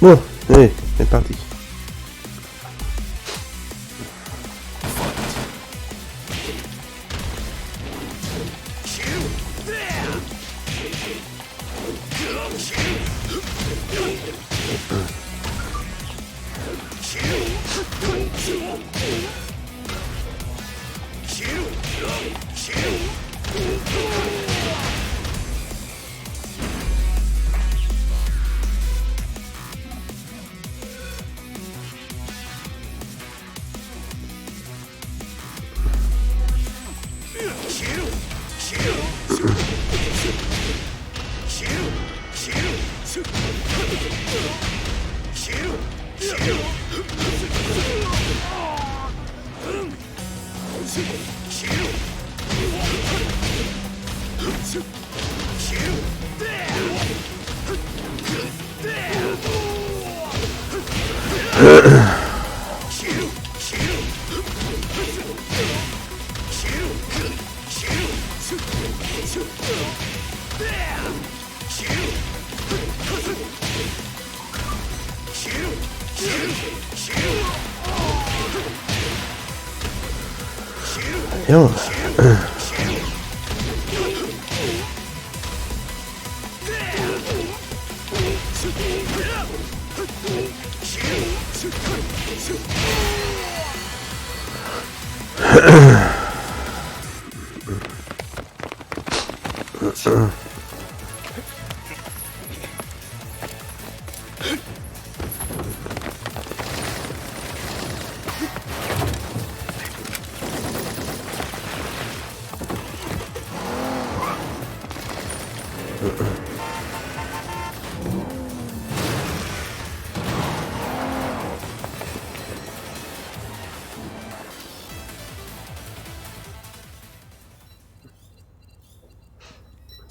Bon, allez, c'est parti. Bien.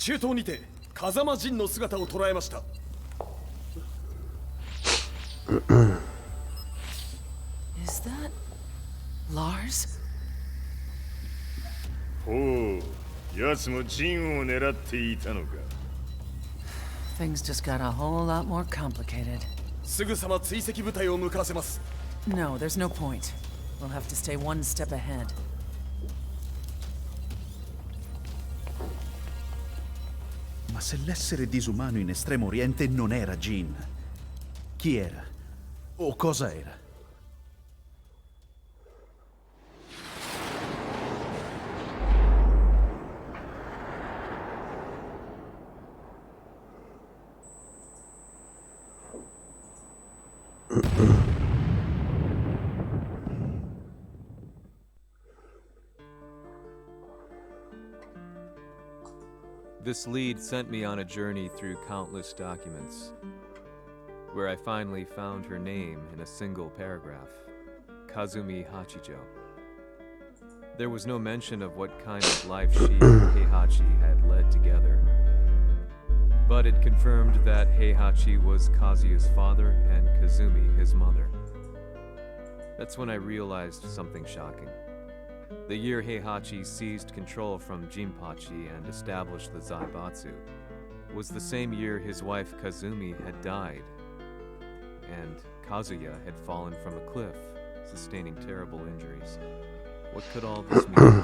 中東にて風間陣の姿を捉えました。Is that Lars? ほう、奴も陣を狙っていたのか。Things just got a whole lot more complicated. すぐさま追跡部隊を向かわせます。No, there's no point. We'll have to stay one step ahead. Ma se l'essere disumano in Estremo Oriente non era Jin, chi era? O cosa era? This lead sent me on a journey through countless documents, where I finally found her name in a single paragraph, Kazumi Hachijo. There was no mention of what kind of life she and Heihachi had led together, but it confirmed that Heihachi was Kazuya's father and Kazumi his mother. That's when I realized something shocking. The year Heihachi seized control from Jinpachi and established the Zaibatsu was the same year his wife Kazumi had died, and Kazuya had fallen from a cliff, sustaining terrible injuries. What could all this mean?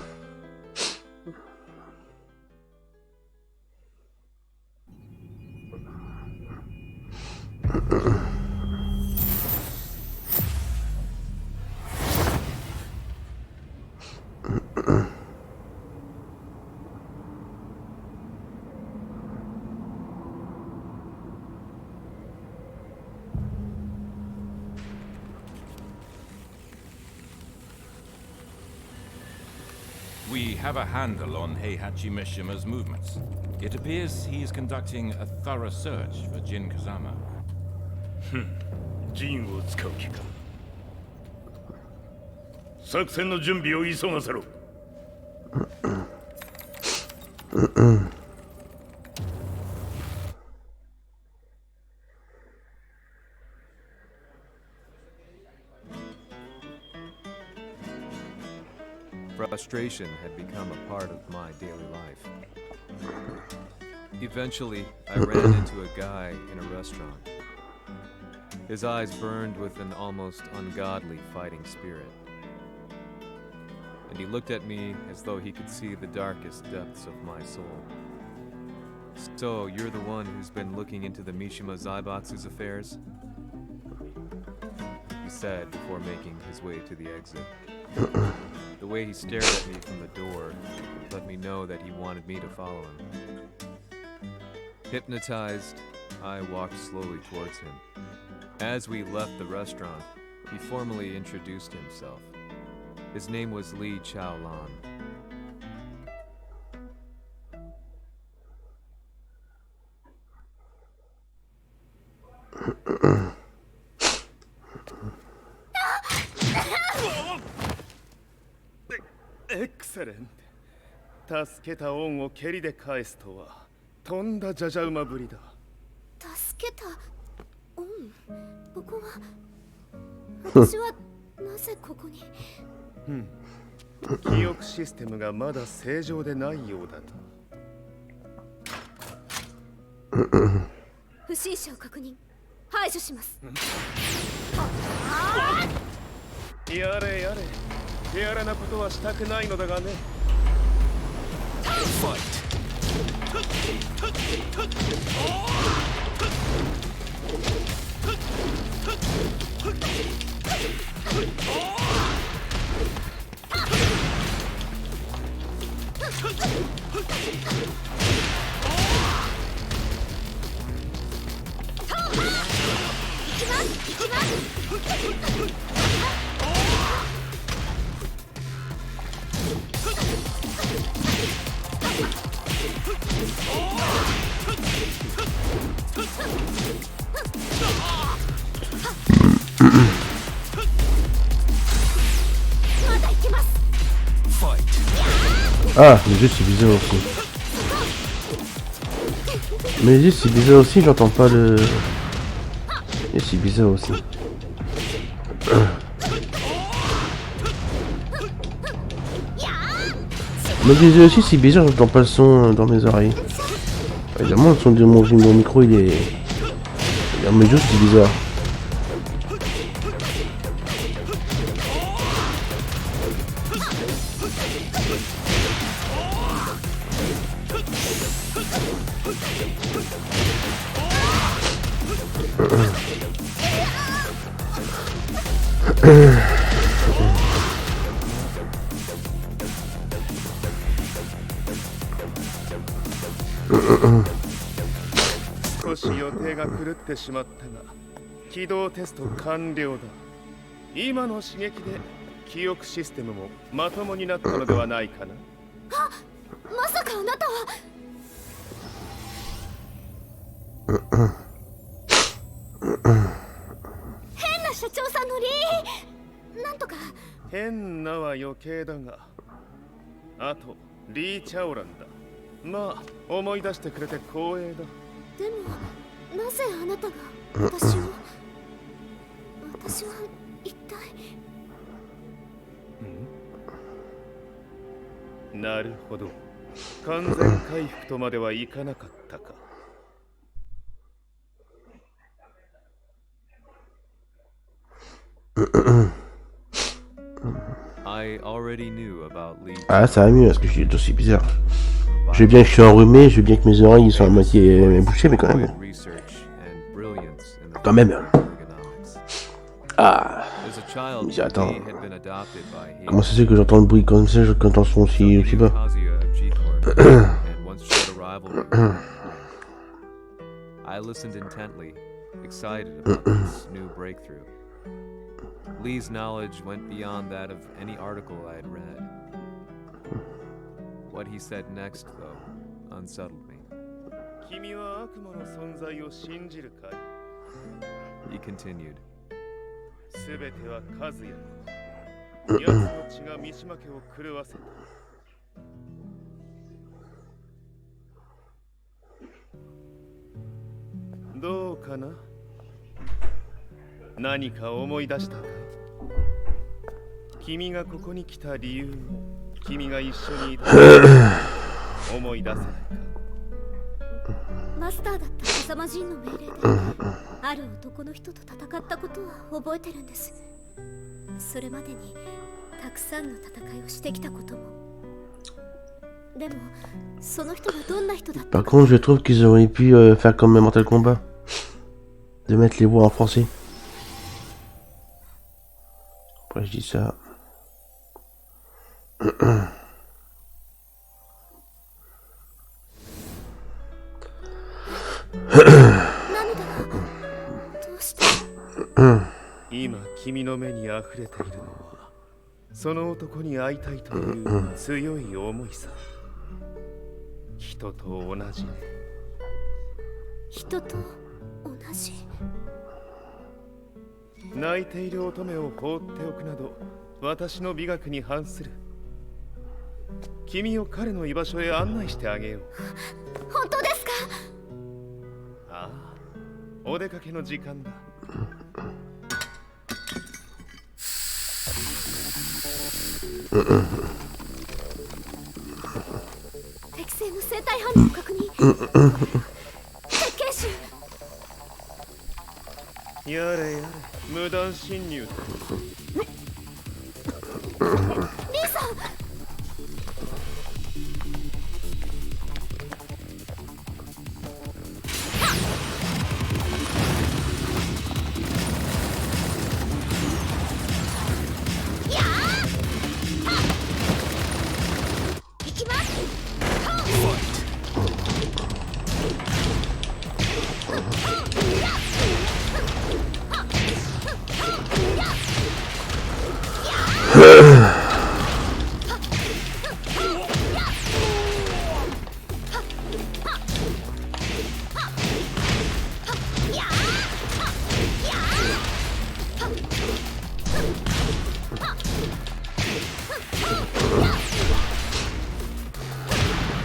We have a handle on Heihachi Mishima's movements. It appears he is conducting a thorough search for Jin Kazama. 陣を使う気か。作戦の準備を急がせろ。Frustration had become a part of my daily life. Eventually, I ran into a guy in a restaurant. His eyes burned with an almost ungodly fighting spirit. And he looked at me as though he could see the darkest depths of my soul. So, you're the one who's been looking into the Mishima Zaibatsu's affairs? He said before making his way to the exit. The way he stared at me from the door let me know that he wanted me to follow him. Hypnotized, I walked slowly towards him. As we left the restaurant, he formally introduced himself. His name was Li Chaolan. Excellent. 助けた恩を蹴りで返すとはとんだじゃじゃ馬ぶりだ。助けた恩、ここは私はなぜここに記憶システムがまだ正常でないようだな。不審者を確認、排除します。やれやれ、手荒なことはしたくないのだがね。Ah, mais juste c'est bizarre aussi. Mais juste c'est bizarre aussi, j'entends pas le... Et c'est bizarre aussi. Mais les yeux aussi c'est bizarre, j'entends pas le son dans mes oreilles. Évidemment le son de mon micro il est... Mais juste c'est bizarre.少し予定が狂ってしまったが、起動テスト完了だ。今の刺激で記憶システムもまともになったのではないかな。あ、まさかあなたは変な社長さんのなんとか変なは余計だが、あとリー・チャオランだ。まあ思い出してくれて光栄だ。でもなぜあなたが私は一体なるほど、完全回復とまではいかなかったか。Ah ça va mieux parce que je suis aussi bizarre. Je veux bien que je suis enrhumé, je veux bien que mes oreilles sont à moitié bouchées, mais quand même. Quand même. Ah. Mais attends. Comment ça se fait que j'entends le bruit comme ça, j'entends le son aussi bas? I listened intently, excited about this new breakthrough. Lee's knowledge went beyond that of any article I had read. What he said next, though, unsettled me. He continued. Howかな？何か思い出したか？君がここに来た理由も、君が一緒にいた思い出せないか？マスターだった風間陣の命令である男の人と戦ったことは覚えてるんです。それまでにたくさんの戦いをしてきたことも。でもその人がどんな人だった Par contre, je trouve qu'ils auraient pu faire comme Mortal Kombat. De mettre les voix en français. Après, je dis ça. Hum. 今君の目にあふれているのはその男に会いたいという強い思いさ。人と同じね。人と同じ。泣いている乙女を放っておくなど私の美学に反する。君を彼の居場所へ案内してあげよう。本当ですか？ああ、お出かけの時間だ。適正の生体反応を確認。鉄拳手。やれやれ、無断侵入だ。リーさん。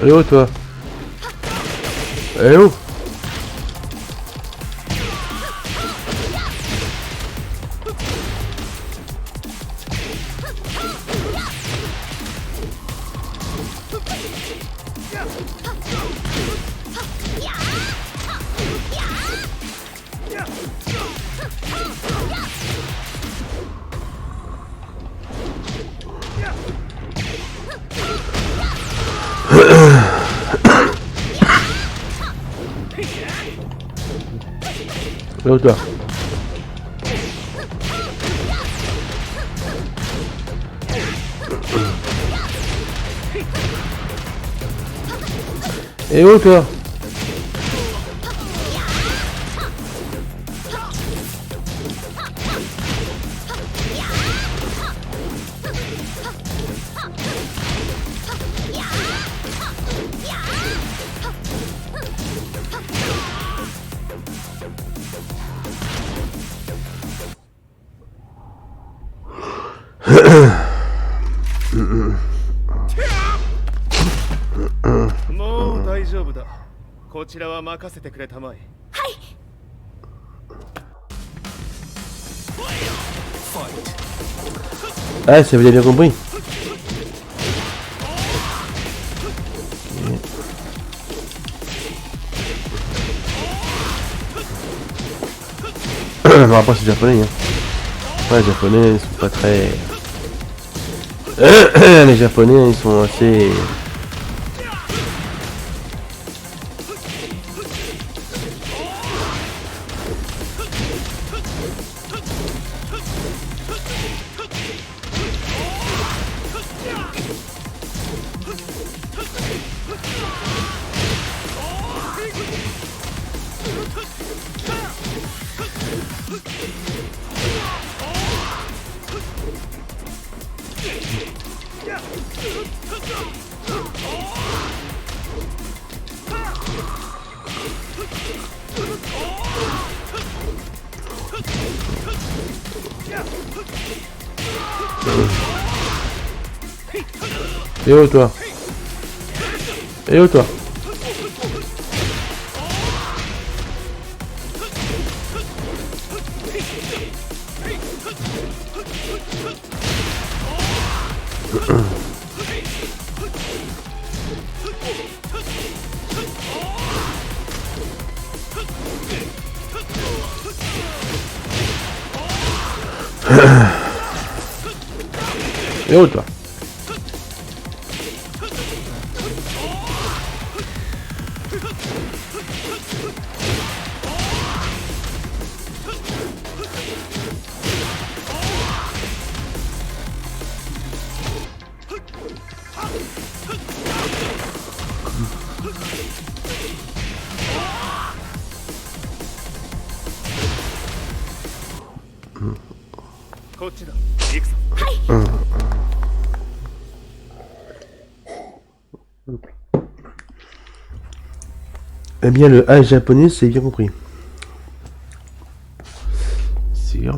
Eh oh toi. Eh oh. Eh oh toi. Eh oh toi.もう大丈夫だ。こちらは任せてくれたまえ。はい。Ah, ça vous avez bien compris. Bon, après c'est japonais, hein. Ouais, les japonais ils sont pas très... Les japonais ils sont assez... Eh oh toi. Eh oh toi. Et oh toi. Eh bien, le H japonais, c'est bien compris. Sûr.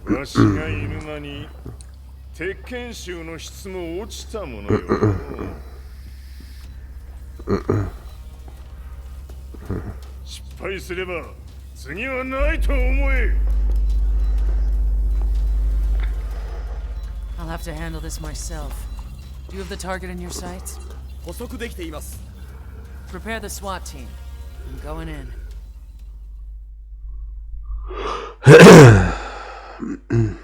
わしが犬間に鉄拳衆の質も落ちたものよ。失敗すれば次はないと思え。I'll have to handle this myself. Do you have the target in your sights? 捕捉できています。 Prepare the SWAT team. I'm going in. Mmh.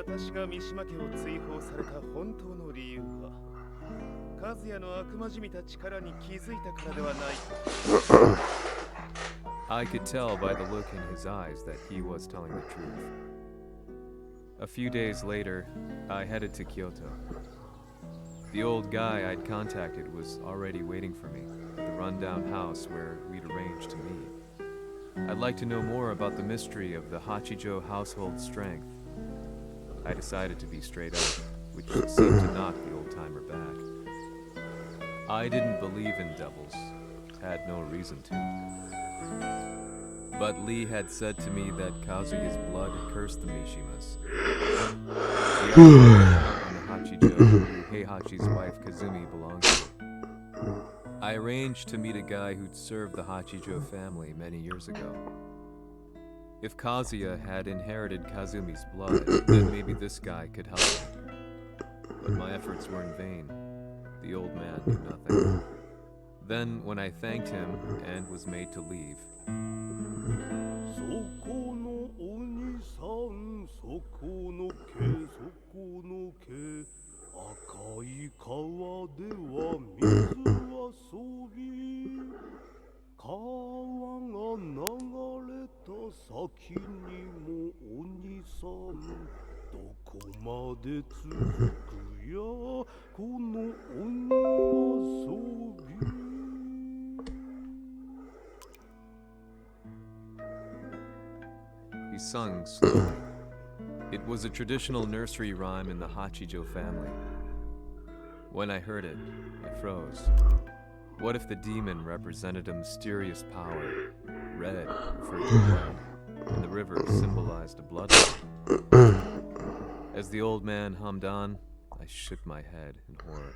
私が三島家を追放された本当の理由は、和也の悪魔じみた力に気づいたからではないか。I could tell by the look in his eyes that he was telling the truth. A few days later, I headed to Kyoto. The old guy I'd contacted was already waiting for me at the rundown house where we'd arranged to meet. I'd like to know more about the mystery of the Hachijo household strength. I decided to be straight up, which seemed to knock the old-timer back. I didn't believe in devils, had no reason to. But Lee had said to me that Kazuya's blood cursed the Mishimas. The on the Hachijo, who Heihachi's wife Kazumi belonged to. I arranged to meet a guy who'd served the Hachijo family many years ago. If Kazuya had inherited Kazumi's blood, then maybe this guy could help me. But my efforts were in vain. The old man knew nothing. Then, when I thanked him and was made to leave, he sung slowly. It was a traditional nursery rhyme in the Hachijo family. When I heard it, I froze. What if the demon represented a mysterious power? Red referred to blood, and the river symbolized a bloodline. As the old man hummed on, I shook my head in horror.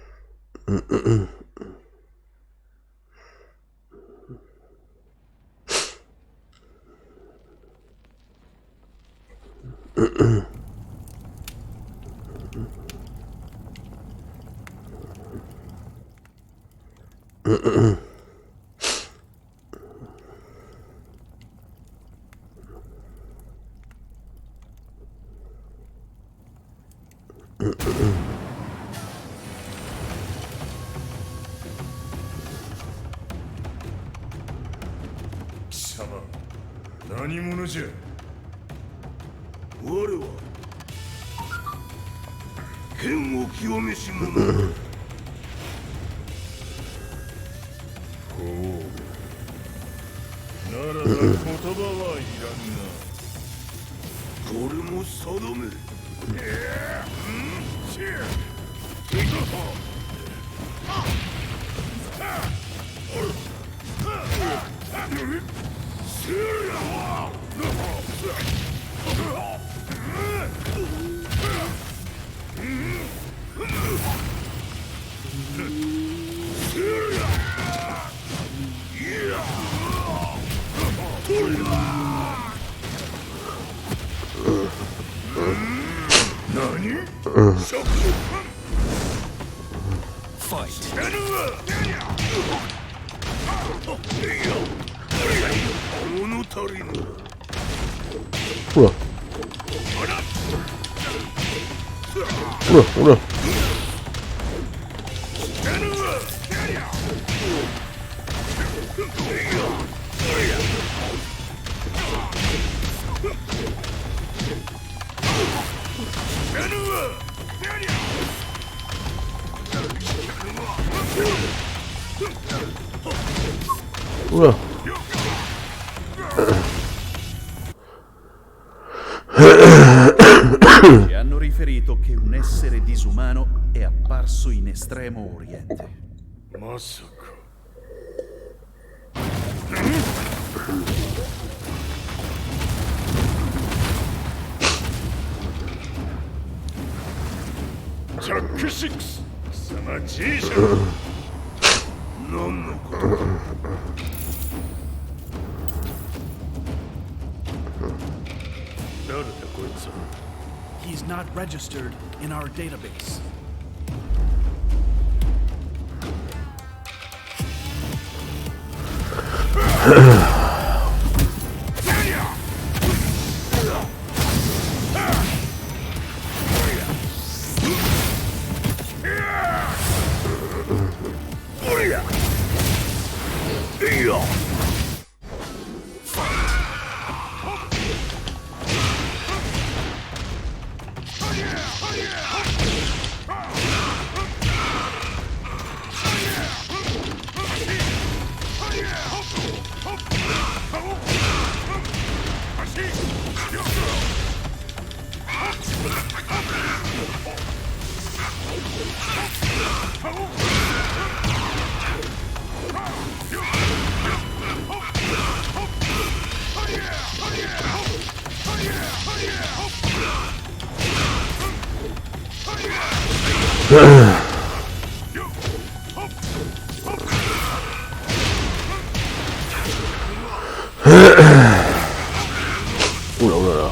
Oula. Oula, oula. Oula. Ci hanno riferito che un essere disumano è apparso in Estremo Oriente. まさか。ジャック6、貴様 G じゃん。何のことだ。誰だこいつは。 He's not registered in our database. Oula, oula, là.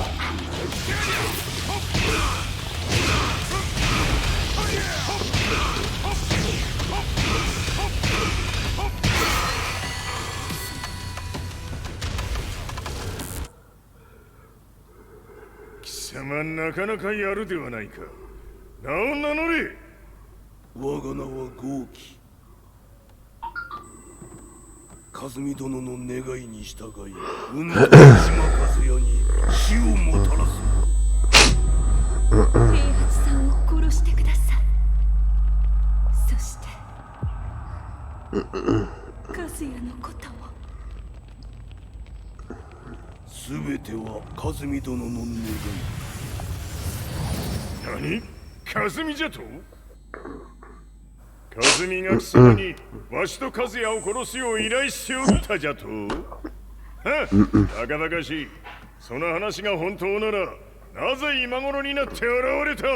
Kisama なかなかやるではないか。名を名乗れ。我が名は豪輝。和美殿の願いに従い、運動島和也に死をもたらす。平八さんを殺してください。そして和也のことも。すべては和美殿の願い。何？和美じゃと？和美が貴様にわしと和也を殺すよう依頼しておったじゃと？はっ、バカバカしい。その話が本当なら、なぜ今頃になって現れた？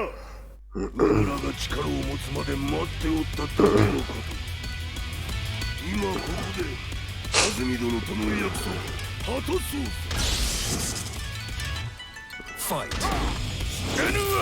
我らが力を持つまで待っておっただけのこと。今ここで和美殿との約束を果たそう。ファイト。死ぬわ！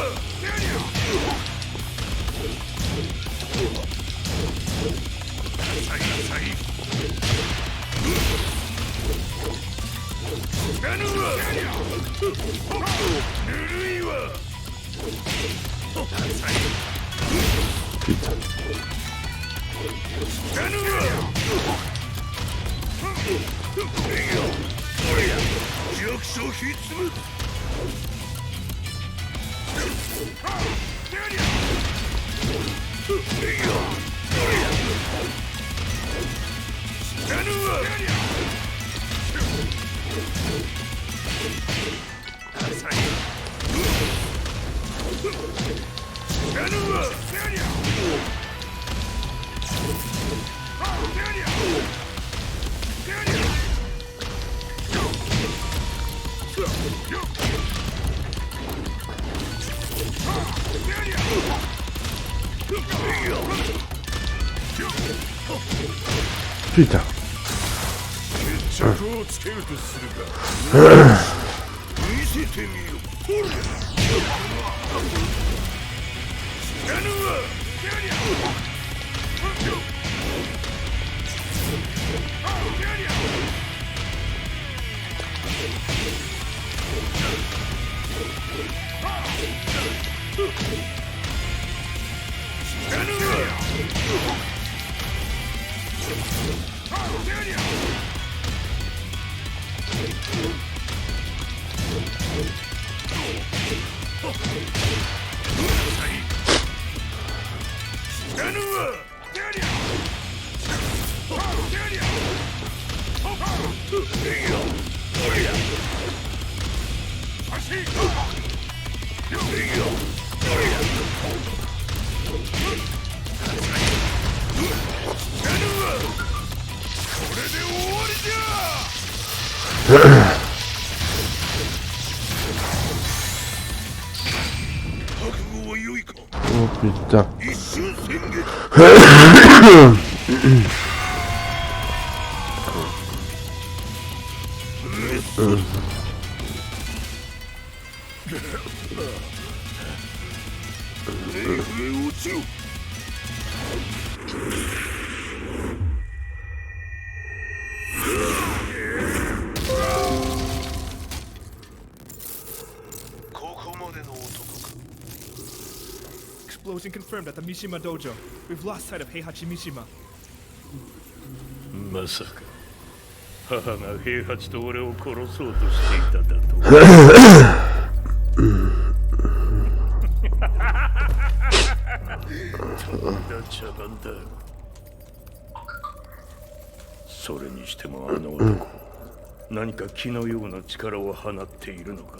Putain. 着をつけるとするか。見せてみよ。知らぬわ。Oh putain. Explosion confirmed at the Mishima Dojo. We've lost sight of Heihachi Mishima. まさか母が平八と俺を殺そうとしていただと。とんだ茶番だ。それにしてもあの男、何か気のような力を放っているのか。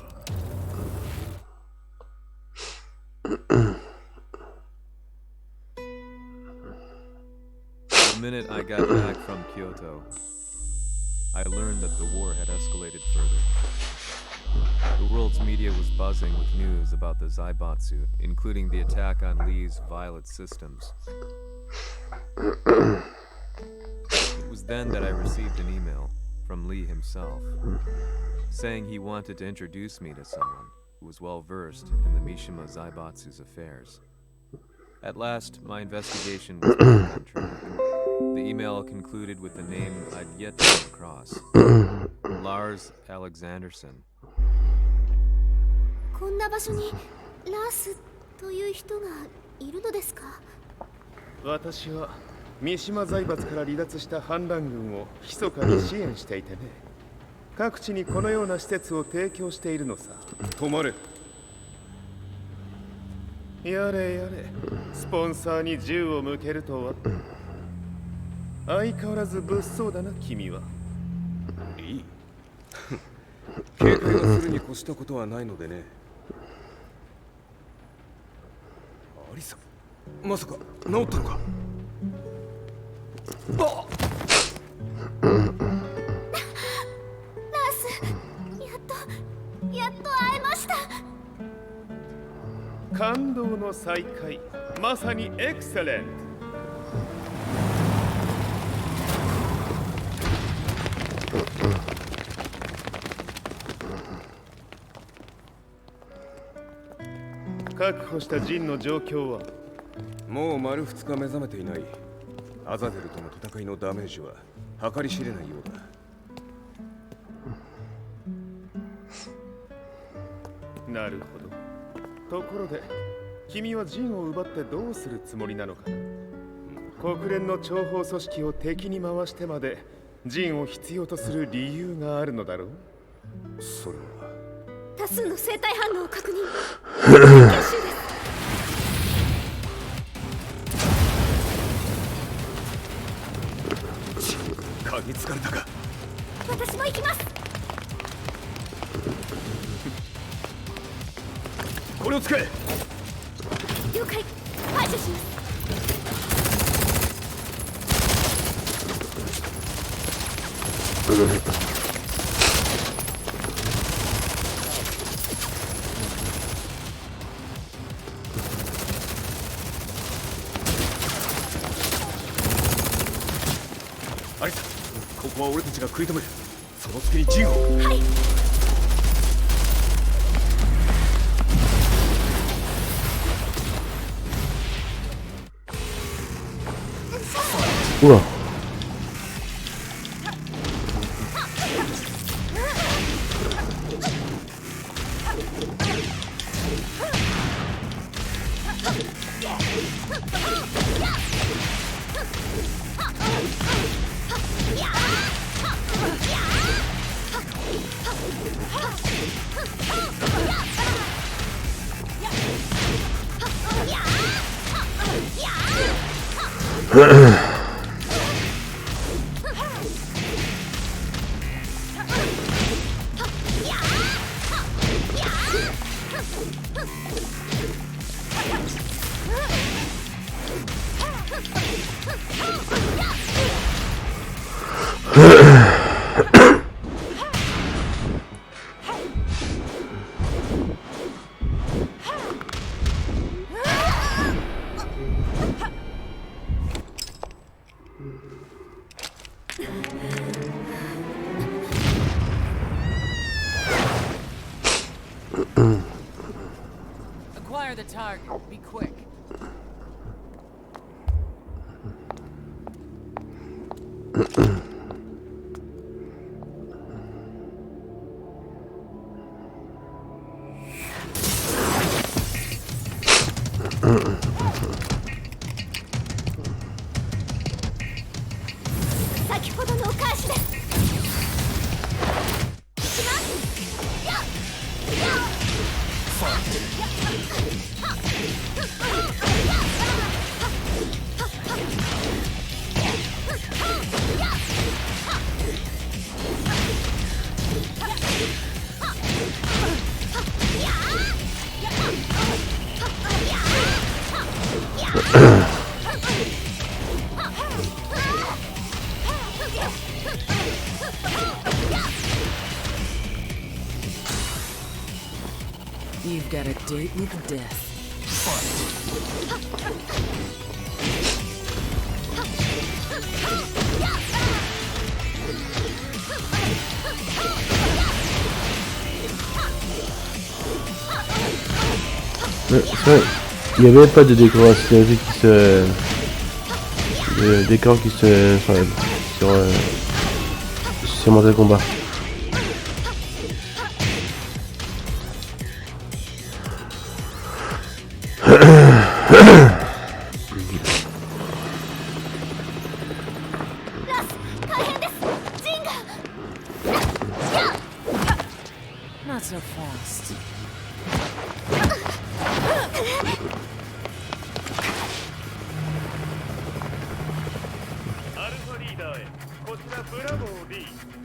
The minute I got back from Kyoto, I learned that the war had escalated further. The world's media was buzzing with news about the Zaibatsu, including the attack on Lee's Violet systems. It was then that I received an email from Lee himself, saying he wanted to introduce me to someone who was well versed in the Mishima Zaibatsu's affairs. At last, my investigation was back on track. The email concluded with the name I'd yet to come across. Lars Alexanderson. こんな場所にラースという人がいるのですか？私は三島財閥から離脱した反乱軍を密かに支援していてね。各地にこのような施設を提供しているのさ。止まれ。やれやれ、スポンサーに銃を向けるとは。相変わらず物騒だな、君は。いい。警戒をするに越したことはないのでね。アリサ、まさか治ったのか？ラース、やっと会えました。感動の再会、まさにエクセレント。確保したジンの状況は？もう丸2日目覚めていない。アザゼルとの戦いのダメージは計り知れないようだ。なるほど。ところで、君はジンを奪ってどうするつもりなのかな？国連の諜報組織を敵に回してまでジンを必要とする理由があるのだろう？それは多数の生体反応を確認。研修です。嗅ぎつかれたか？私も行きます。これを使え。了解。排除します。こは俺たちが食い止める。その隙にジンを。はい。うわ。Acquire the target. Be quick. You've got a date with death. Il n'y avait pas de décoration qui se... de décor qui se... sur Mortal Kombat. Not so fast.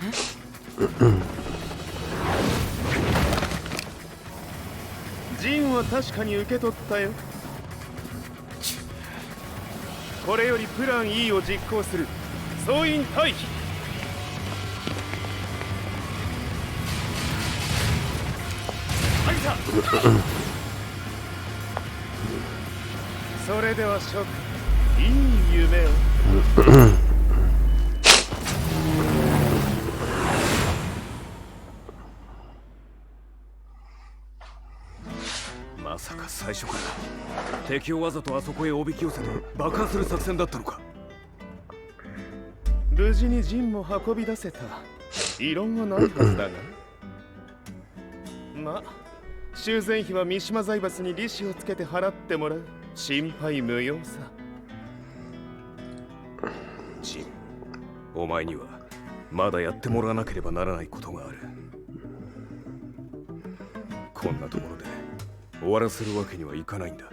Huh? ジンは確かに受け取ったよ。これよりプラン E を実行する。総員退避。それでは諸君、いい夢を。まさか最初から敵をわざとあそこへおびき寄せて爆破する作戦だったのか。無事にジンも運び出せた。異論はないはずだが。まあ修繕費は三島財閥に利子をつけて払ってもらう。心配無用さ。ジン、お前にはまだやってもらわなければならないことがある。こんなところで終わらせるわけにはいかないんだ。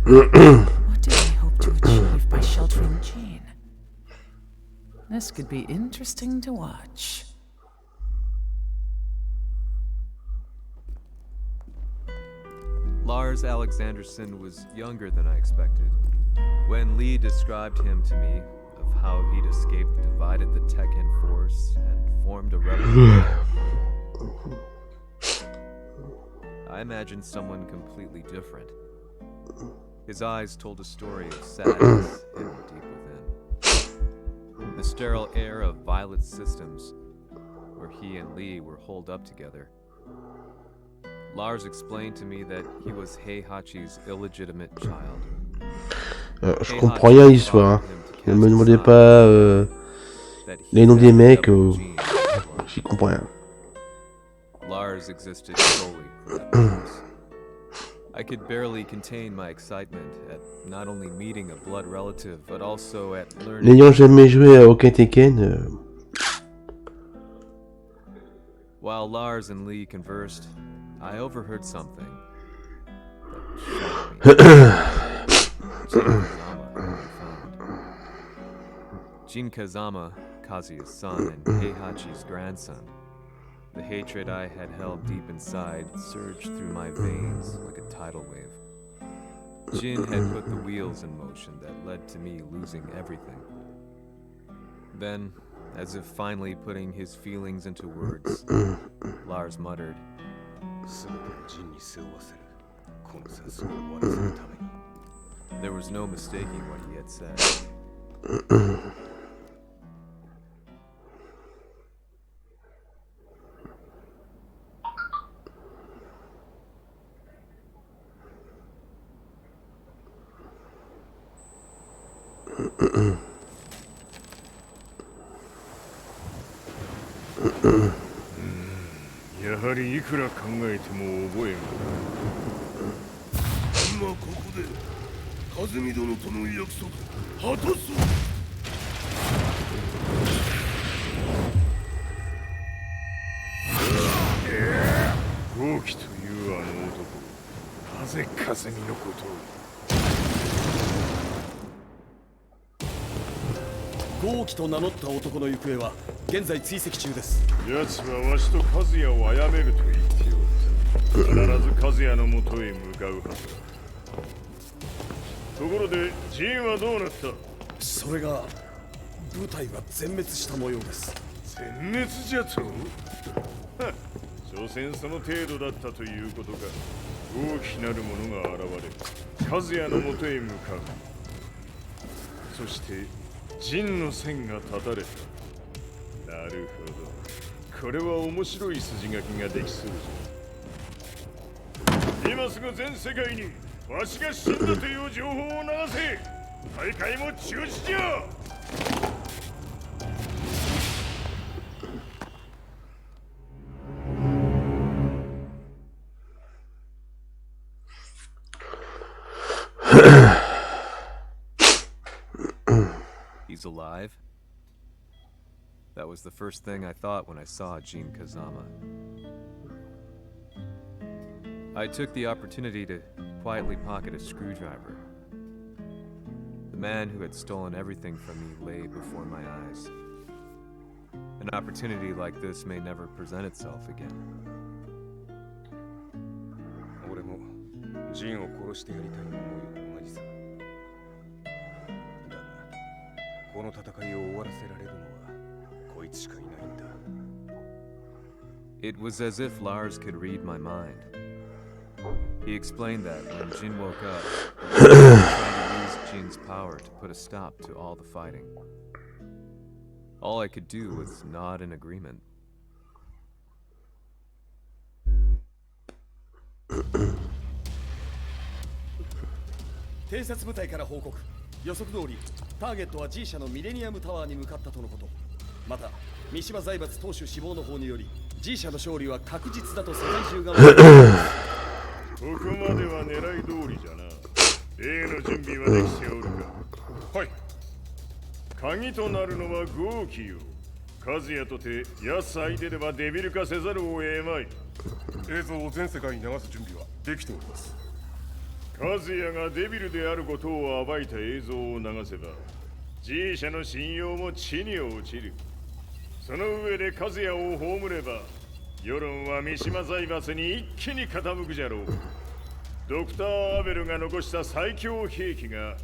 What do they hope to achieve by sheltering Jean? This could be interesting to watch. Lars Alexanderson was younger than I expected. When Lee described him to me, of how he'd escaped, divided the Tekken force, and formed a rebel, I imagined someone completely different. His eyes told a story of sadness hidden deep within. The sterile air of Violet Systems, where he and Lee were holed up together. Lars explained to me that he was Heihachi's illegitimate child. Je comprends rien à l'histoire. Ne me demandez pas les noms des mecs. J'y comprends rien. Lars existed solely for that purpose. I could barely contain my excitement at not only meeting a blood relative, but also at learning. N'ayant jamais joué à aucun Tekken. While Lars and Lee conversed, I overheard something that Jin Kazama, Kazuya's son and Heihachi's grandson. The hatred I had held deep inside surged through my veins like a tidal wave. Jin had put the wheels in motion that led to me losing everything. Then, as if finally putting his feelings into words, Lars muttered, there was no mistaking what he had said.やはりいくら考えても覚えが今ここで和美殿との約束果たそう。豪輝というあの男、なぜ和美のことを。豪輝と名乗った男の行方は現在追跡中です。奴はわしと和也を殺めると言っておった。必ず和也のもとへ向かうはずだ。ところでジンはどうなった？それが部隊は全滅した模様です。全滅じゃと？所詮その程度だったということか。大きなる者が現れ和也のもとへ向かう。そして陣の線が断たれた。なるほど。これは面白い筋書きができそうじゃ。今すぐ全世界にわしが死んだという情報を流せ。大会も中止じゃ。He's alive? That was the first thing I thought when I saw Jin Kazama. I took the opportunity to quietly pocket a screwdriver. The man who had stolen everything from me lay before my eyes. An opportunity like this may never present itself again. 俺もジンを殺してやりたい思いは同じさ。だがこの戦いを終わらせられるのはこいつしかいないんだ。It was as if Lars could read my mind. He explained that when Jin woke up, he was trying to use Jin's power to put a stop to all the fighting. All I could do was nod in agreement. 偵察部隊から報告。予測通り、ターゲットは G 社のミレニアムタワーに向かったとのこと。また、三島財閥当主死亡の方により、G 社の勝利は確実だと世界中が。ここまでは狙い通りじゃな。例の準備はできておるか。はい。鍵となるのは豪輝よ。和也とて安相手ではデビル化せざるを得まい。映像を全世界に流す準備はできております。和也がデビルであることを暴いた映像を流せば G 社の信用も地に落ちる。その上で和也を葬れば世論は三島財閥に一気に傾くじゃろう。ドクター・アベルが残した最強兵器が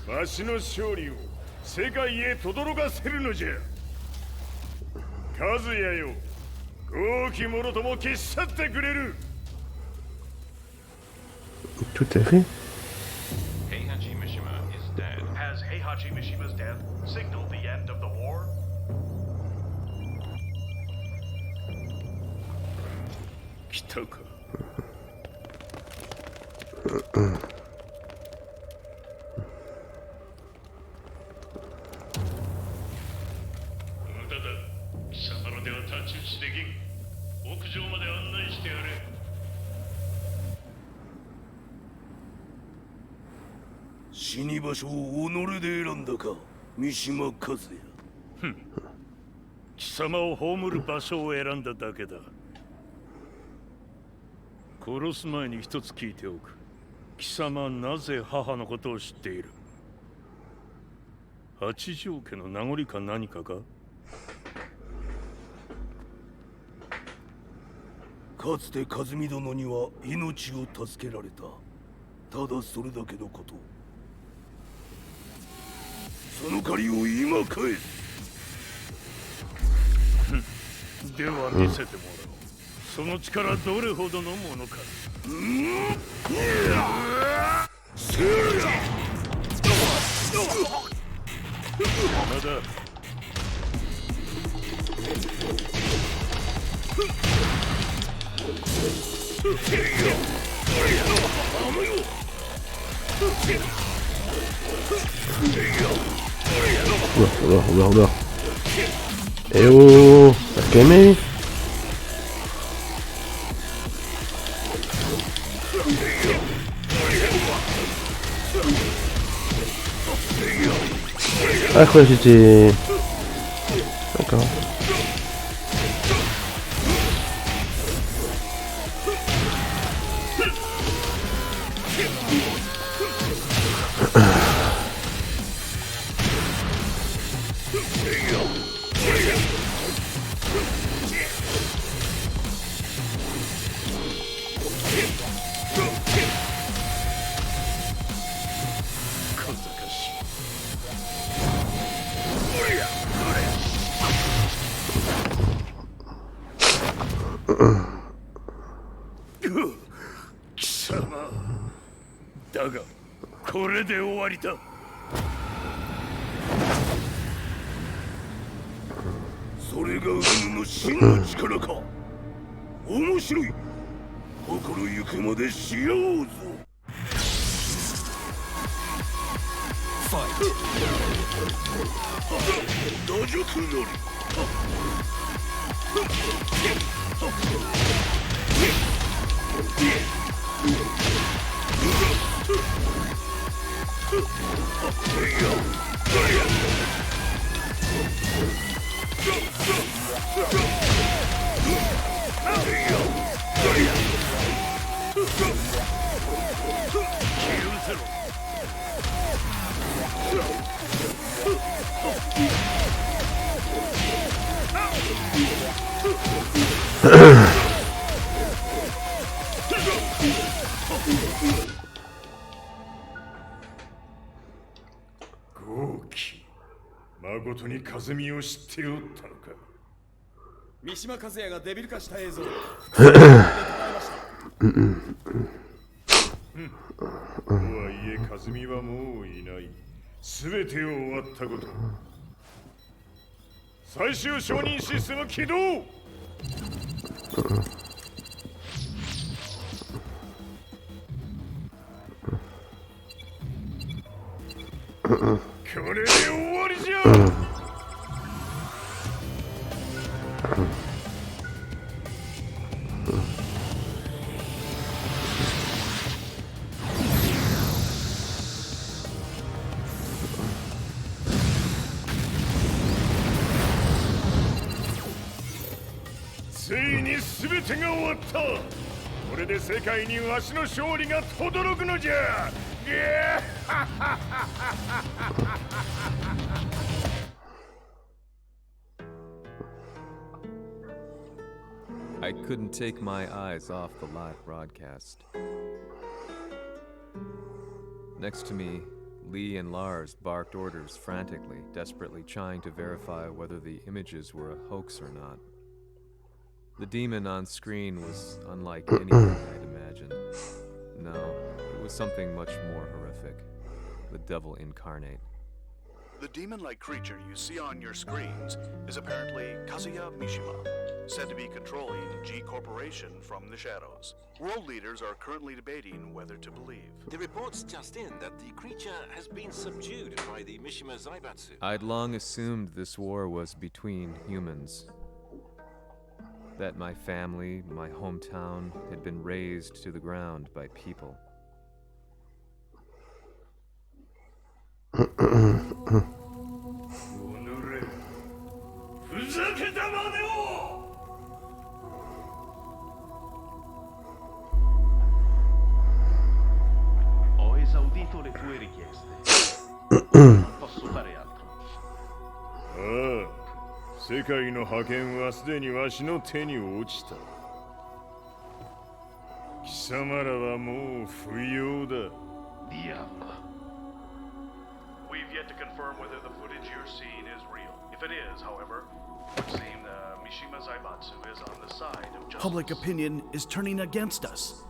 わしの勝利を世界へ轟かせるのじゃ。和也よ、豪輝者とも消し去ってくれる。Tout à fait. Has Heihachi Mishima's death signaled the end of the war? 来たか。無駄だ。貴様らでは太刀打ちできん。屋上まで案内してやれ。死に場所を己で選んだか、三島和也。ふん。貴様を葬る場所を選んだだけだ。殺す前に一つ聞いておく。貴様はなぜ母のことを知っている？八条家の名残か何かか？かつて和美殿には命を助けられた。ただそれだけのこと。その借りを今返す。では見せてもらおう。その力どれほどのものか。まだ。Oula. Eh oh, t'as calmé. Ah quoi, j'étais... D'accord.貴様だがこれで終わりだ。それが運の真の力か。面白い。心ゆくまでし合おうぞ。打辱なり。豪気、誠に和美を知っておったのか。三島和也がデビル化した映像をとはいえ和美はもういない。すべてを終わったこと。最終承認システム起動。これで終わりじゃ。ついに全てが終わった。これで世界にわしの勝利が轟くのじゃ。I couldn't take my eyes off the live broadcast. Next to me, Lee and Lars barked orders frantically, desperately trying to verify whether the images were a hoax or not. The demon on screen was unlike anything I'd imagined. No, it was something much more horrific. The devil incarnate. The demon-like creature you see on your screens is apparently Kazuya Mishima, said to be controlling G Corporation from the shadows. World leaders are currently debating whether to believe. The reports just in that the creature has been subdued by the Mishima Zaibatsu. I'd long assumed this war was between humans. That my family, my hometown, had been razed to the ground by people. Ho esaudito le tue richieste. Non posso fare altro. ああ、世界の覇権はすでにわしの手に落ちた。貴様らはもう不要だ。Diavolo. We've yet to confirm whether the footage you're seeing is real. If it is, however, it would seem the Mishima Zaibatsu is on the side of justice. Public opinion is turning against us.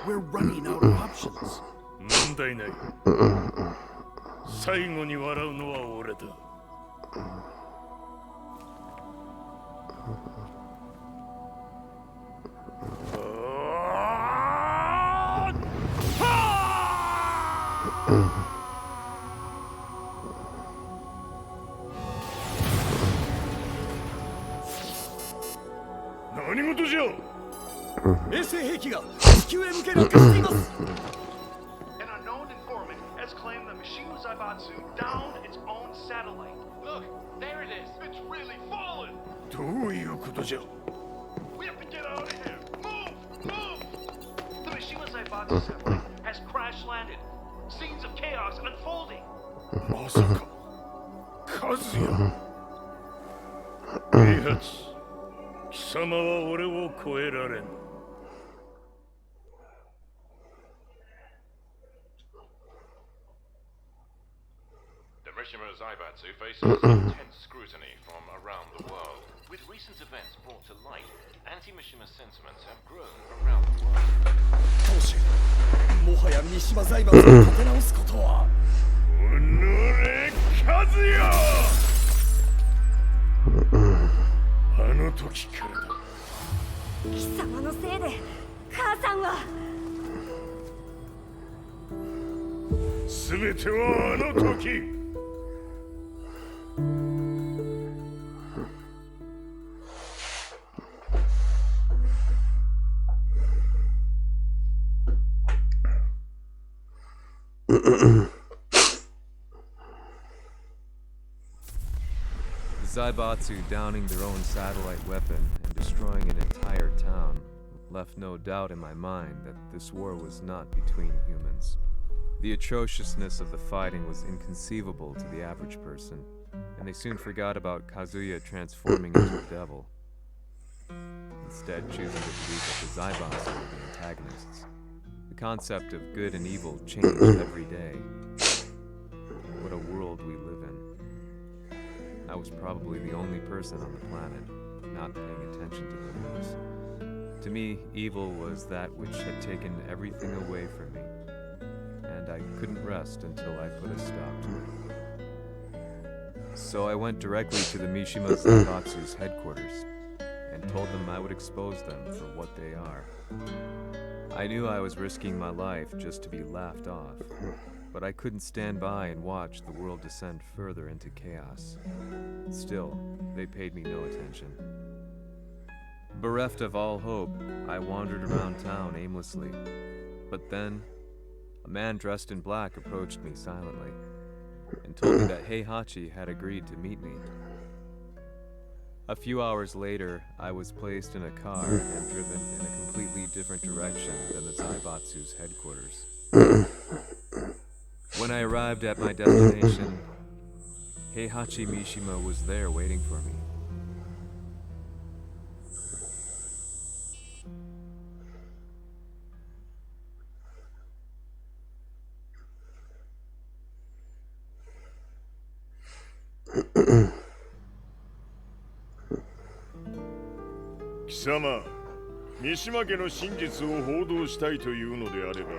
We're running out of options. 問題ない。最後に笑うのは俺だ。何事じゃ。衛星兵器が地球へ向け落下しています。 An unknown informant has claimed the Mishima Zaibatsu downed its own satellite. Look, there it is. It's really fallen. どういうことじゃ。 We have to get out of here. Move! Move! The Mishima Zaibatsu satellite has crash landed. Scenes of chaos unfolding. まさか、カズヤ。平八、貴様は俺を超えられん。The Mishima Zaibatsu faces intense scrutiny from around the world. With recent events brought to light, anti-Mishima sentiments have grown around the world. 当主、もはや三島財閥を立て直すことは。おのれ、カズヤ。あの時からだ。貴様のせいで母さんは。すべてはあの時。Zaibatsu downing their own satellite weapon and destroying an entire town left no doubt in my mind that this war was not between humans. The atrociousness of the fighting was inconceivable to the average person, and they soon forgot about Kazuya transforming into a devil, instead choosing to believe that the Zaibatsu were the antagonists. The concept of good and evil changed every day. What a world we live in. I was probably the only person on the planet not paying attention to the news. To me, evil was that which had taken everything away from me, and I couldn't rest until I put a stop to it. So I went directly to the Mishima Zaibatsu's headquarters and told them I would expose them for what they are. I knew I was risking my life just to be laughed off, but I couldn't stand by and watch the world descend further into chaos. Still, they paid me no attention. Bereft of all hope, I wandered around town aimlessly. But then, a man dressed in black approached me silently and told me that Heihachi had agreed to meet me. A few hours later, I was placed in a car and driven in a completely different direction than the Zaibatsu's headquarters. When I arrived at my destination, Heihachi Mishima was there waiting for me. Kisama, 三島家の真実を報道したいというのであれば、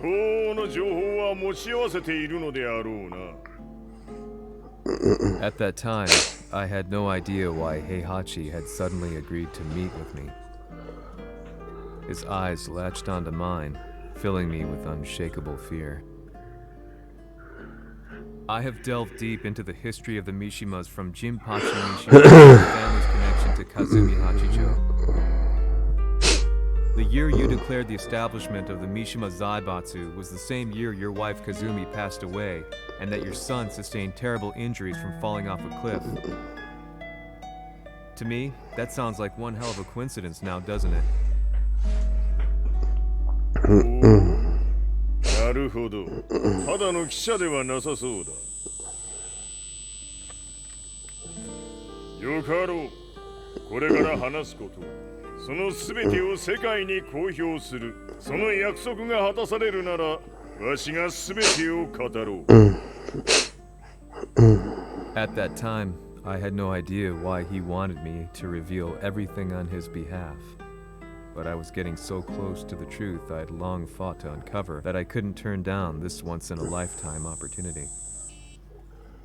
相応の情報は持ち合わせているのであろうな。At that time, I had no idea why Heihachi had suddenly agreed to meet with me. His eyes latched onto mine, filling me with unshakable fear. I have delved deep into the history of the Mishimas from Jinpachi Mishima to the family's connection to Kazumi Hachijo. The year you declared the establishment of the Mishima Zaibatsu was the same year your wife Kazumi passed away, and that your son sustained terrible injuries from falling off a cliff. To me, that sounds like one hell of a coincidence now, doesn't it? なるほど。ただの記者ではなさそうだ。よかろう。これから話すこと、そのすべてを世界に公表する。その約束が果たされるなら、わしがすべてを語ろう。At that time, I had no idea why he wanted me to reveal everything on his behalf. But I was getting so close to the truth I'd long fought to uncover that I couldn't turn down this once-in-a-lifetime opportunity.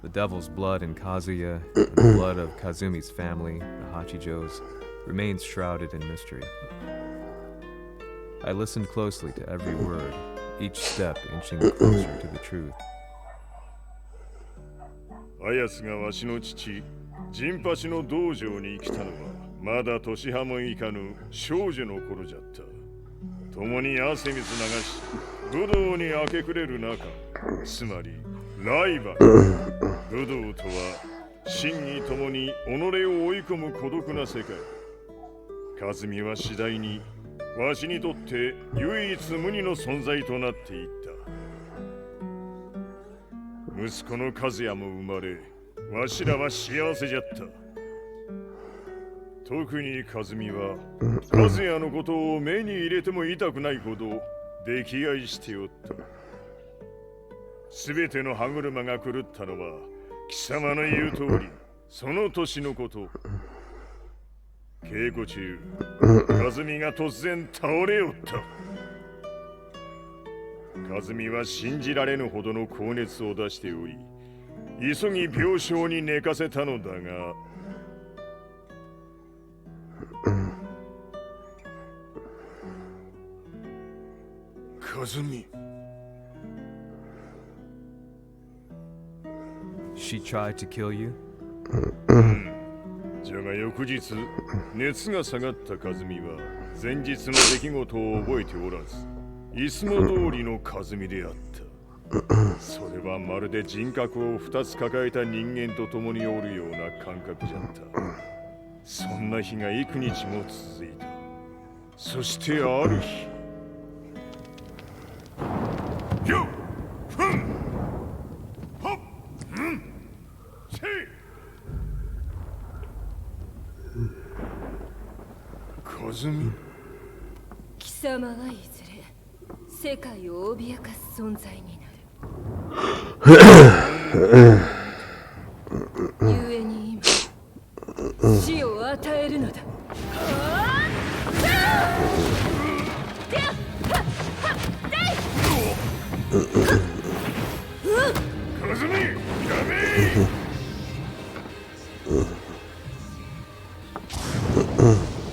The devil's blood in Kazuya, and the blood of Kazumi's family, the Hachijos, remains shrouded in mystery. I listened closely to every word, each step inching closer to the truth. あやつがわしの父、ジンパチの道場に来たのは、まだ年端もいかぬ少女の頃じゃった。共に汗水流し、武道に明け暮れる中、つまりライバル。武道とは、真に共に己を追い込む孤独な世界。和美は次第に、わしにとって唯一無二の存在となっていった。息子の和也も生まれ、わしらは幸せじゃった。特に和美は、和也のことを目に入れても痛くないほど溺愛しておった。すべての歯車が狂ったのは、貴様の言う通り、その年のこと。稽古中、和美が突然倒れおった。和美は信じられぬほどの高熱を出しており、急ぎ病床に寝かせたのだが、和美。She tried to kill you? じゃが翌日、熱が下がった和美は前日の出来事を覚えておらず、いつも通りの和美であった。それはまるで人格を2つ抱えた人間と共におるような感覚じゃった。そんな日が幾日も続いた。そしてある日、よっふんほっうんせい和美。貴様はいずれ世界を脅かす存在になる。故に今死を与えるのだ。和美、やめ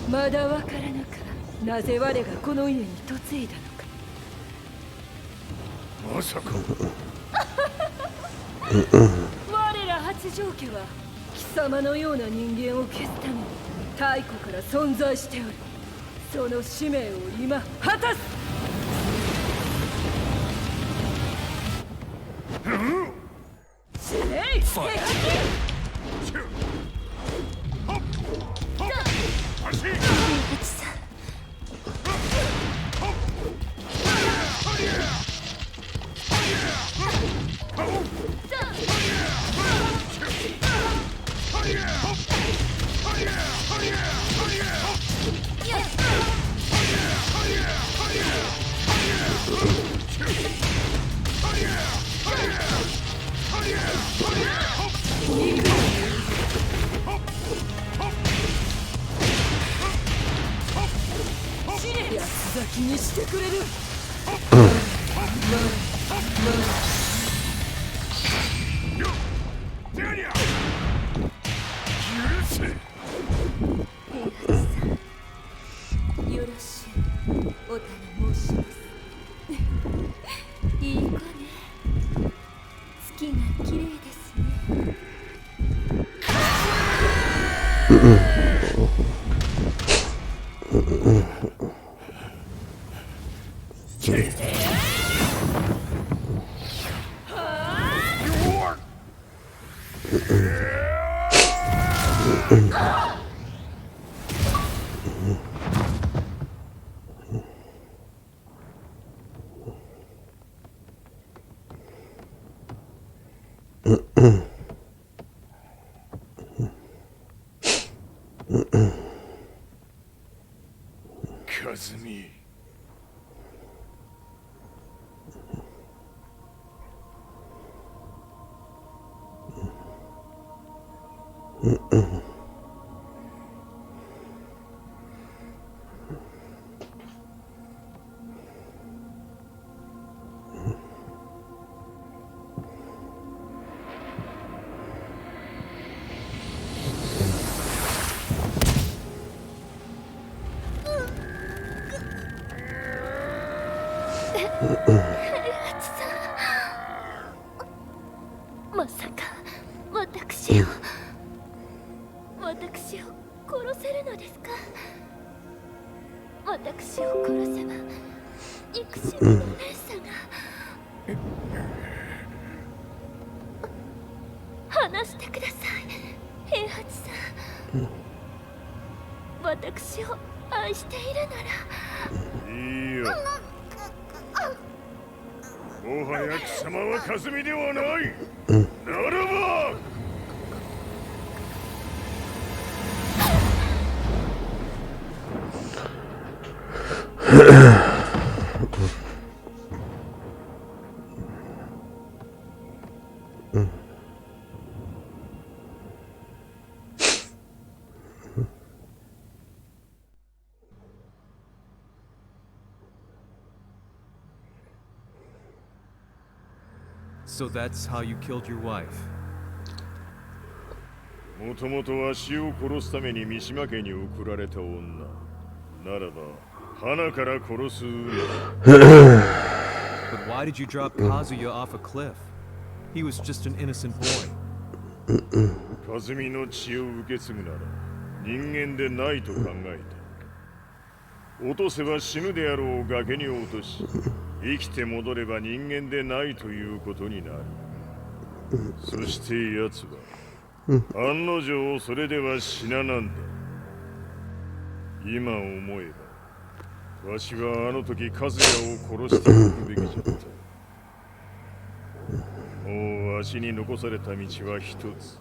まだわからぬか、なぜ我がこの家に嫁いだのか。まさか我ら八丈家は貴様のような人間を消すために太古から存在しておる。その使命を今果たす。安咲きにしてくれる。まさか私を殺せるのですか？私を殺せば憎しみの連鎖が。話してください、平八さん。私を愛しているなら。いいよ。もはや貴様はカズミではない。ならばSo that's how you killed your wife. もともとわしを殺すために三島家に送られた女。ならば花から殺す。But why did you drop Kazuya off a cliff? He was just an innocent boy. カズミの血を受け継ぐなら人間でないと考えた。落とせば死ぬであろう崖に落とし、生きて戻れば人間でないということになる。そして奴は案の定それでは死ななんだ。今思えばわしはあの時和也を殺しておくべきじゃった。もうわしに残された道は一つ。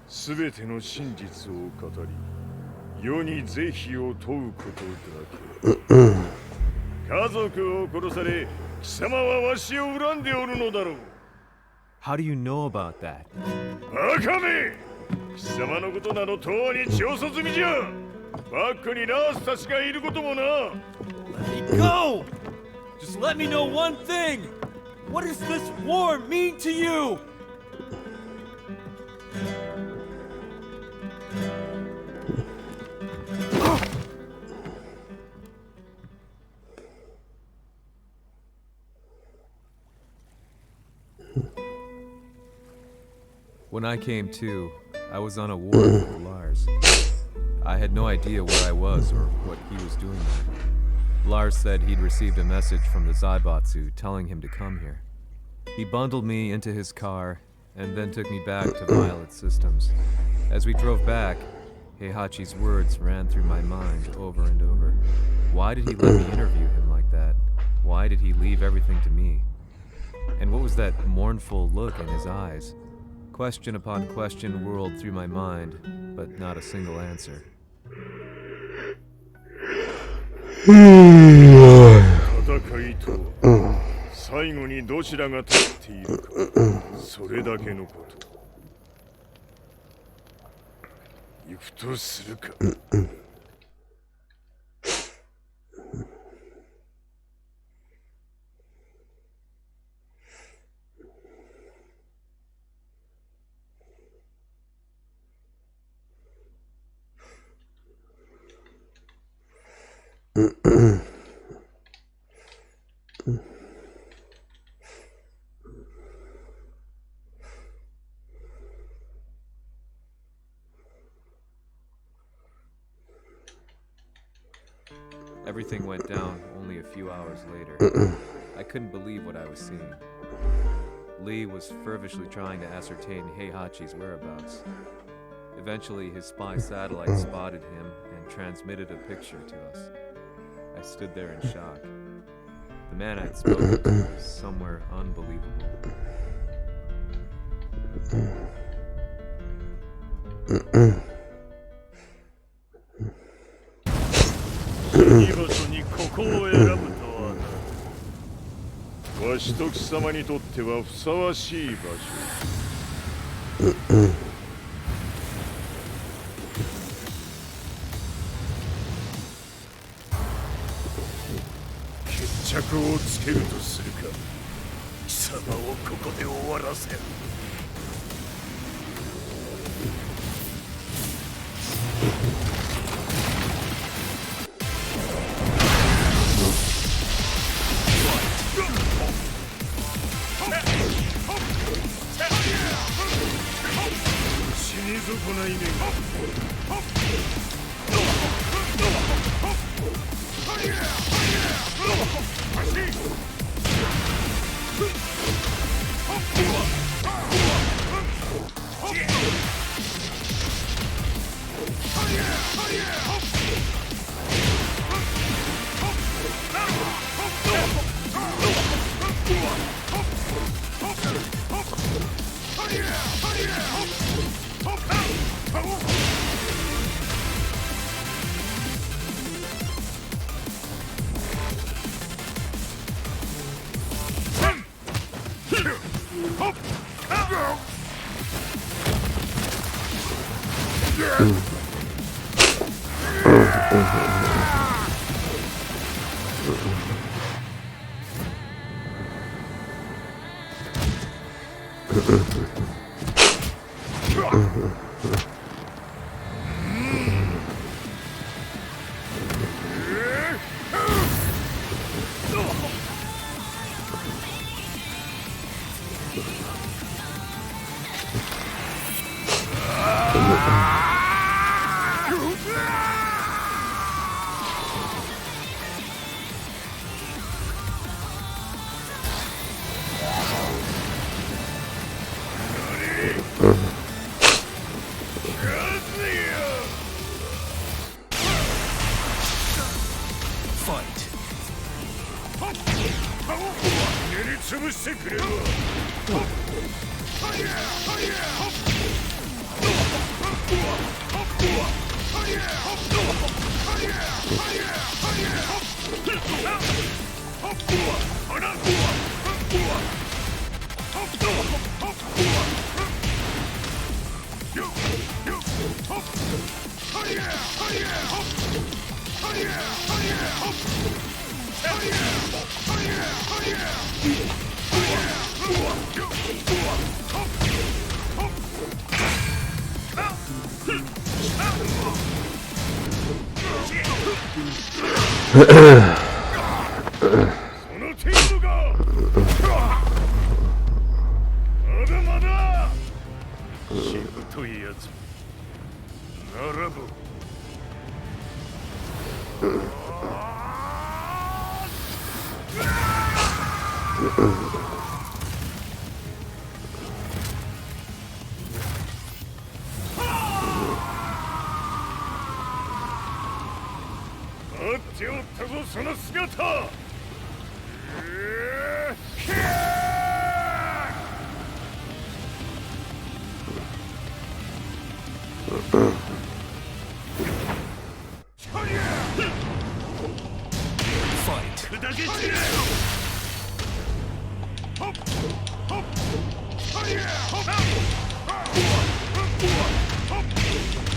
すべての真実を語り世に是非を問うことだけ。家族を殺され貴様はわしを恨んでおるのだろう。 How do you know about that? バカめ！貴様のことなどとうに調査済みじゃ。バックにラースたちがいることもな。 Let me go! Just let me know one thing! What does this war mean to you? When I came to, I was on a war with Lars. I had no idea where I was or what he was doing there. Lars said he'd received a message from the Zaibatsu telling him to come here. He bundled me into his car and then took me back to Violet Systems. As we drove back, Heihachi's words ran through my mind over and over. Why did he let me interview him like that? Why did he leave everything to me? And what was that mournful look in his eyes? Question upon question whirled through my mind, but not a single answer. 戦いとは最後にどちらが立っているか、それだけのこと。行くとするか。Everything went down only a few hours later. I couldn't believe what I was seeing. Lee was feverishly trying to ascertain Heihachi's whereabouts. Eventually, his spy satellite spotted him and transmitted a picture to us. I stood there in shock. The man I'd spoken to was somewhere unbelievable.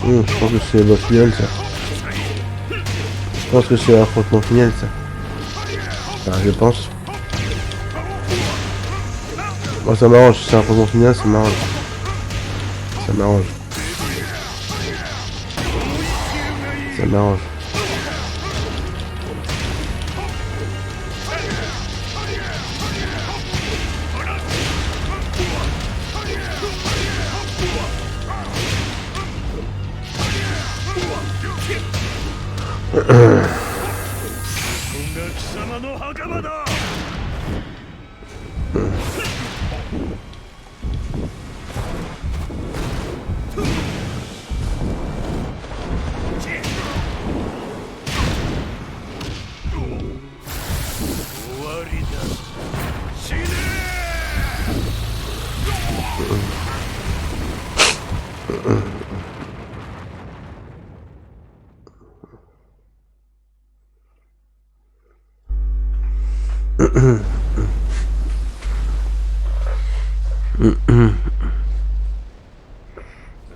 Je pense que c'est le boss final ça. Je pense que c'est l'affrontement final ça. Enfin, je pense. Moi ça m'arrange, si c'est un affrontement final ça m'arrange. Ça m'arrange. Ça m'arrange. 仲間だ。終わりだ。死ね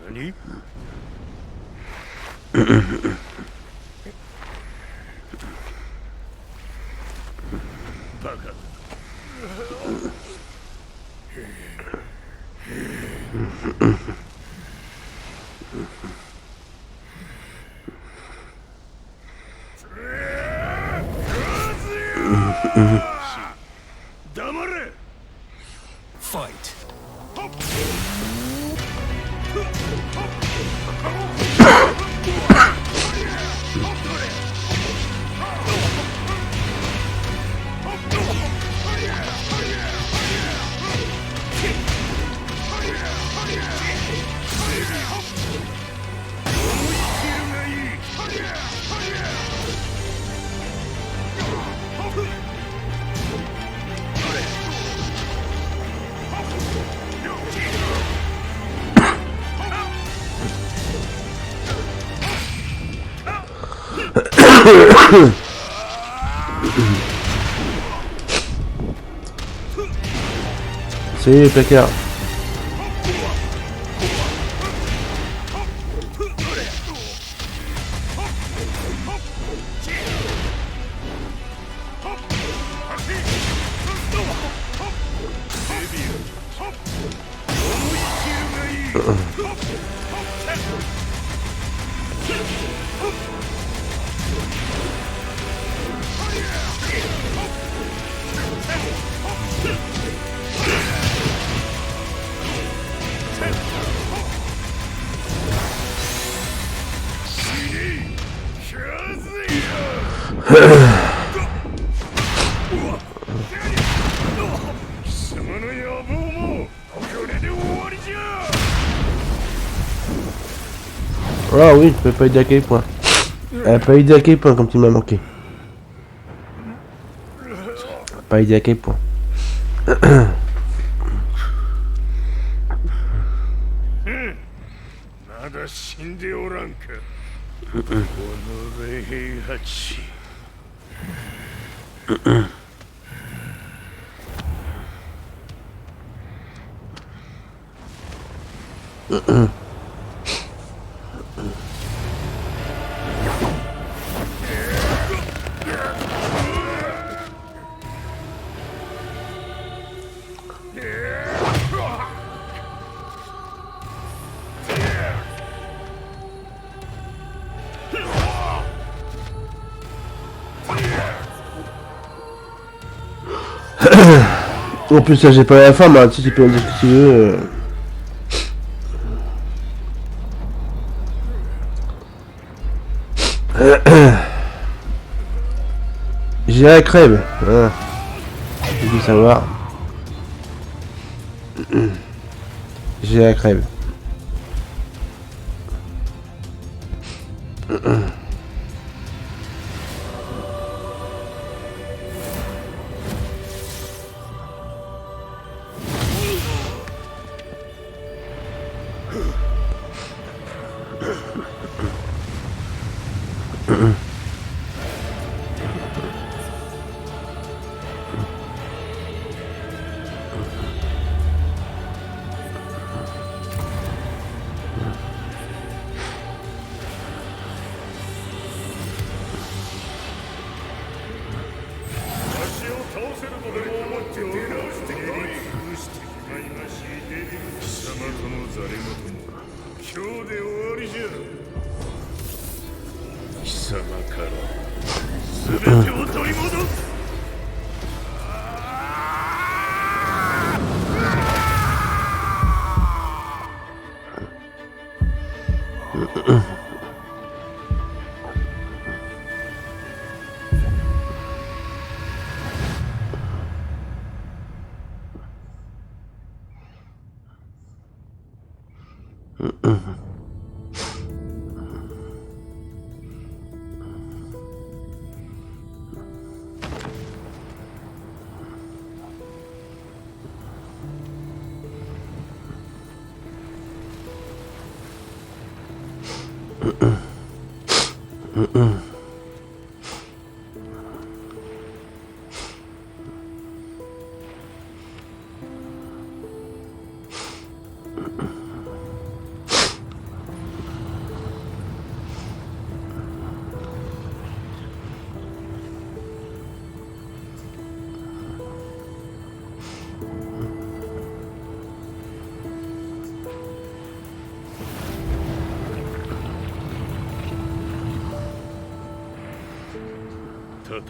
何バカ。黙れ。ファイト。C'est placard. Ah oui, tu peux pas aider à quel point. Pas aider à quel point comme tu m'as manqué. Pas aider à quel point. まだ死んでおらんか。この霊兵八。En plus, ça j'ai pas la femme, hein. Tu sais, tu peux en dire ce que tu veux. J'ai la crève. Hein. Il faut savoir. J'ai la crève.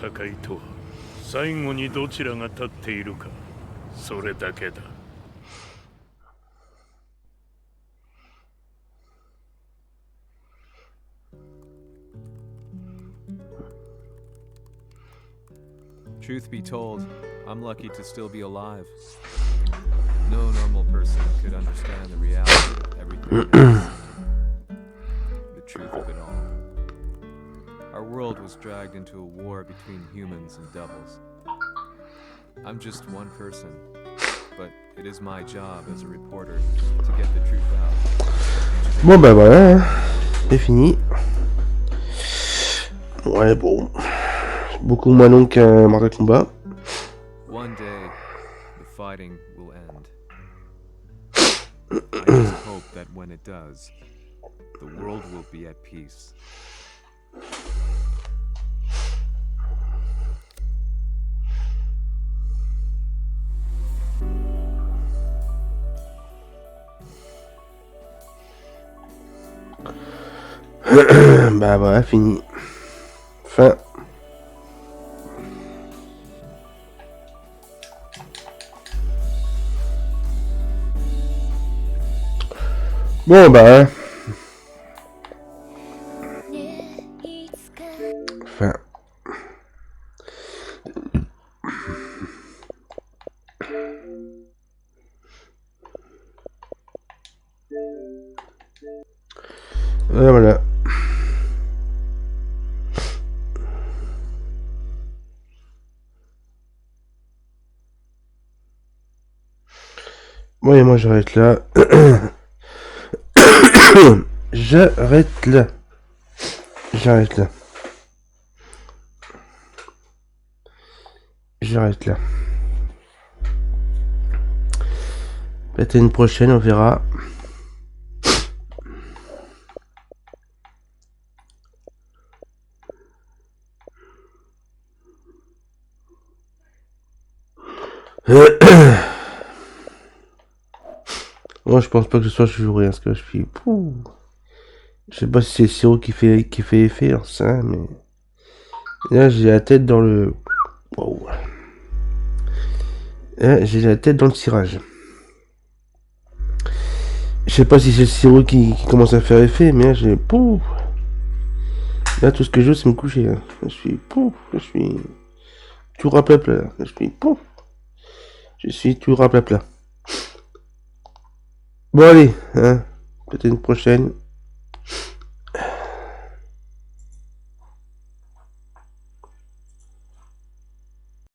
戦いとは最後にどちらが立っているか、それだけだ。Truth be told, I'm lucky to still be alive. No normal person could understand the reality of everything else. The truth of it all. Our world was dragged into a war between humans and devils. I'm just one person, but it is my job as a reporter to get the truth out. Bon bah voilà, c'est fini. Ouais bon, beaucoup moins long qu'un Mortal Kombat. One day, the fighting will end. I just hope that when it does, the world will be at peace. Bah voilà, fini. Fin. Bon bah. Fin. Voilà. Bon et moi j'arrête là. J'arrête là. J'arrête là. J'arrête là. Peut-être une prochaine, on verra. Moi je pense pas que ce soit je jouerai parce que je suis. Pouh. Je sais pas si c'est le sirop qui fait effet, alors ça, mais. Là j'ai la tête dans le. Wow. Là j'ai la tête dans le tirage. Je sais pas si c'est le sirop qui commence à faire effet, mais là j'ai. Pouh. Là tout ce que je veux c'est me coucher. Là. Je suis. Pouh. Je suis. Tout raplapla là. Je suis. Pouh. Je suis tout raplapla. Bon allez, hein, peut-être une prochaine.